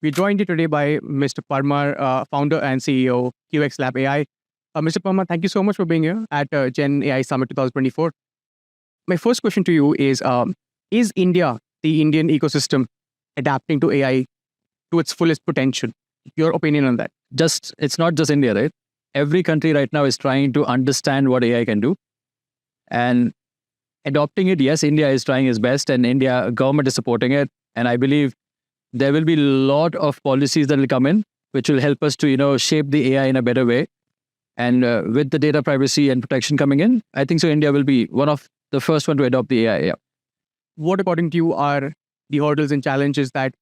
We're joined here today by Mr. Parmar, founder and CEO, QX Lab AI. Mr. Parmar, thank you so much for being here at Gen AI Summit 2024. My first question to you is India, the Indian ecosystem, adapting to AI to its fullest potential? Your opinion on that? It's not just India, right? Every country right now is trying to understand what AI can do and adopting it. Yes, India is trying its best and India government is supporting it. And I believe there will be a lot of policies that will come in, which will help us to, shape the AI in a better way. And with the data privacy and protection coming in, I think so India will be one of the first one to adopt the AI. Yeah. What, according to you, are the hurdles and challenges that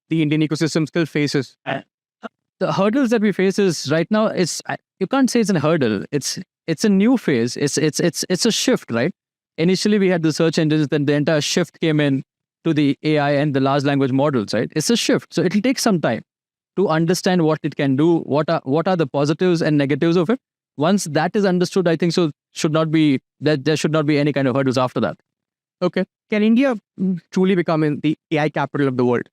the Indian ecosystem still faces? The hurdles that we face is right now, you can't say it's a hurdle. It's a new phase. It's a shift, right? Initially, we had the search engines, then the entire shift came in to the AI and the large language models, right? It's a shift. So it'll take some time to understand what it can do, what are the positives and negatives of it. Once that is understood, I think so there should not be any kind of hurdles after that. Okay. Can India truly become the AI capital of the world?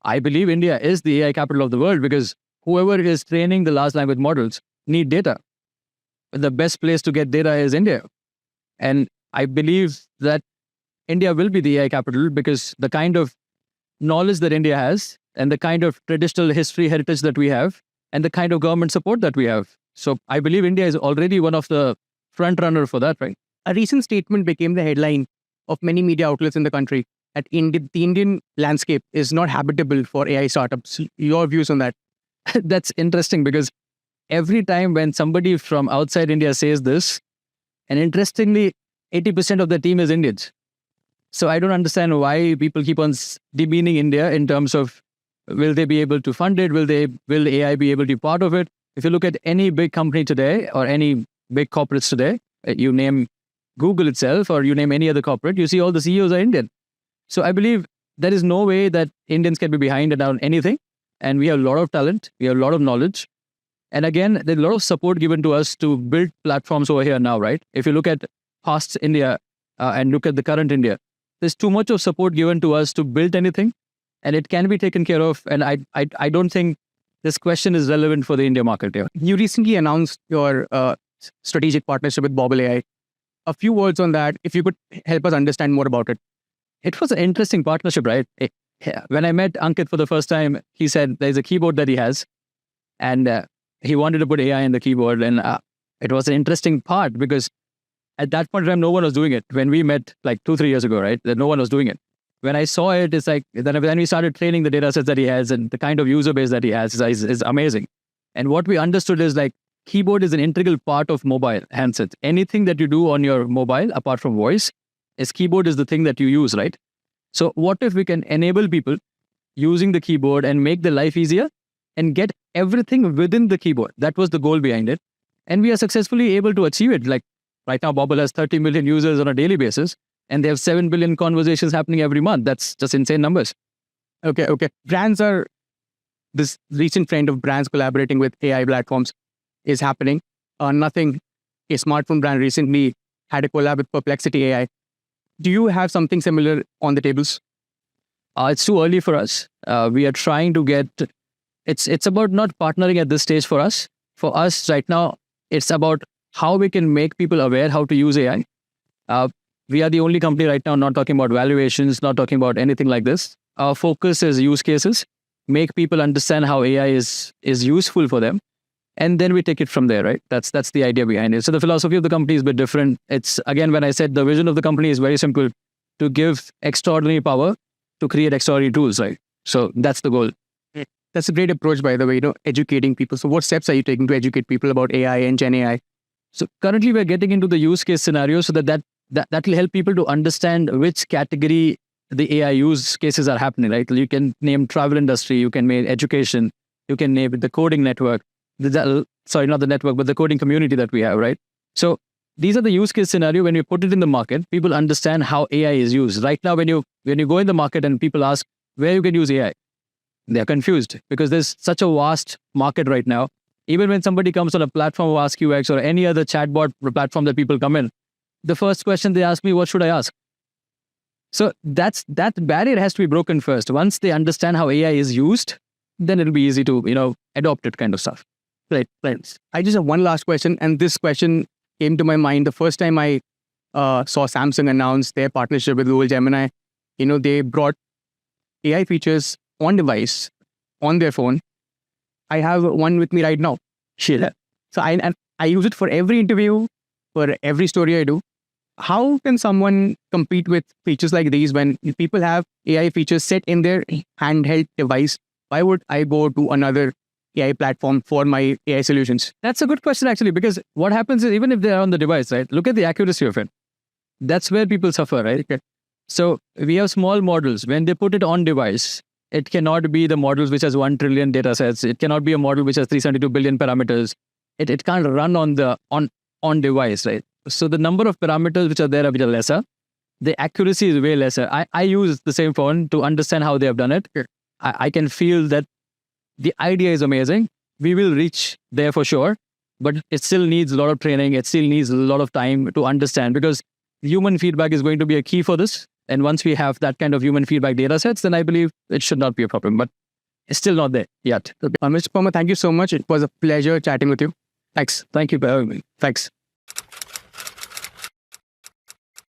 I believe India is the AI capital of the world because whoever is training the large language models need data. The best place to get data is India. And I believe that India will be the AI capital because the kind of knowledge that India has and the kind of traditional history heritage that we have and the kind of government support that we have. So I believe India is already one of the front runner for that, right? A recent statement became the headline of many media outlets in the country that the Indian landscape is not habitable for AI startups. Your views on that? That's interesting because every time when somebody from outside India says this, and interestingly, 80% of the team is Indians. So I don't understand why people keep on demeaning India in terms of will they be able to fund it? Will AI be able to be part of it? If you look at any big company today or any big corporates today, you name Google itself or you name any other corporate, you see all the CEOs are Indian. So I believe there is no way that Indians can be behind on anything. And we have a lot of talent. We have a lot of knowledge. And again, there's a lot of support given to us to build platforms over here now, right? If you look at past India and look at the current India, there's too much of support given to us to build anything. And it can be taken care of. And I don't think this question is relevant for the India market here. You recently announced your strategic partnership with Bobble AI. A few words on that, if you could help us understand more about it. It was an interesting partnership, right? When I met Ankit for the first time, he said there's a keyboard that he has and he wanted to put AI in the keyboard. And it was an interesting part because at that point in time, no one was doing it. When we met like 2-3 years ago, right? That no one was doing it. When I saw it, it's like, then we started training the data sets that he has and the kind of user base that he has is amazing. And what we understood is like, keyboard is an integral part of mobile handsets. Anything that you do on your mobile, apart from voice, keyboard is the thing that you use, right? So what if we can enable people using the keyboard and make their life easier and get everything within the keyboard? That was the goal behind it. And we are successfully able to achieve it. Like right now, Bobble has 30 million users on a daily basis and they have 7 billion conversations happening every month. That's just insane numbers. Okay. Brands are, this recent trend of brands collaborating with AI platforms is happening. A smartphone brand recently had a collab with Perplexity AI. Do you have something similar on the tables? It's too early for us. We are trying to get, it's about not partnering at this stage for us. For us right now, it's about how we can make people aware how to use AI. We are the only company right now not talking about valuations, not talking about anything like this. Our focus is use cases, make people understand how AI is useful for them. And then we take it from there, right? That's the idea behind it. So the philosophy of the company is a bit different. It's, again, when I said the vision of the company is very simple, to give extraordinary power to create extraordinary tools, right? So that's the goal. That's a great approach, by the way, educating people. So what steps are you taking to educate people about AI and Gen AI? So currently we're getting into the use case scenario so that will help people to understand which category the AI use cases are happening, right? You can name travel industry, you can name education, you can name the coding network. Sorry, not the network, but the coding community that we have, right? So these are the use case scenario. When you put it in the market, people understand how AI is used. Right now, when you go in the market and people ask where you can use AI, they're confused because there's such a vast market right now. Even when somebody comes on a platform of AskQX or any other chatbot platform that people come in, the first question they ask me, what should I ask? So that barrier has to be broken first. Once they understand how AI is used, then it'll be easy to, adopt it kind of stuff. Right, right. I just have one last question, and this question came to my mind the first time I saw Samsung announce their partnership with Google Gemini. They brought AI features on device, on their phone. I have one with me right now. Shit. So I use it for every interview, for every story I do. How can someone compete with features like these when people have AI features set in their handheld device? Why would I go to another AI platform for my AI solutions? That's a good question, actually, because what happens is even if they're on the device, right, look at the accuracy of it. That's where people suffer, right? Okay. So we have small models. When they put it on device, it cannot be the models which has 1 trillion data sets. It cannot be a model which has 372 billion parameters. It can't run on device, right? So the number of parameters which are there are a bit lesser. The accuracy is way lesser. I use the same phone to understand how they have done it. Okay. I can feel that the idea is amazing. We will reach there for sure, but it still needs a lot of training. It still needs a lot of time to understand, because human feedback is going to be a key for this. And once we have that kind of human feedback data sets, then I believe it should not be a problem, but it's still not there yet. Mr. Parmar, thank you so much. It was a pleasure chatting with you. Thanks. Thank you for having me. Thanks.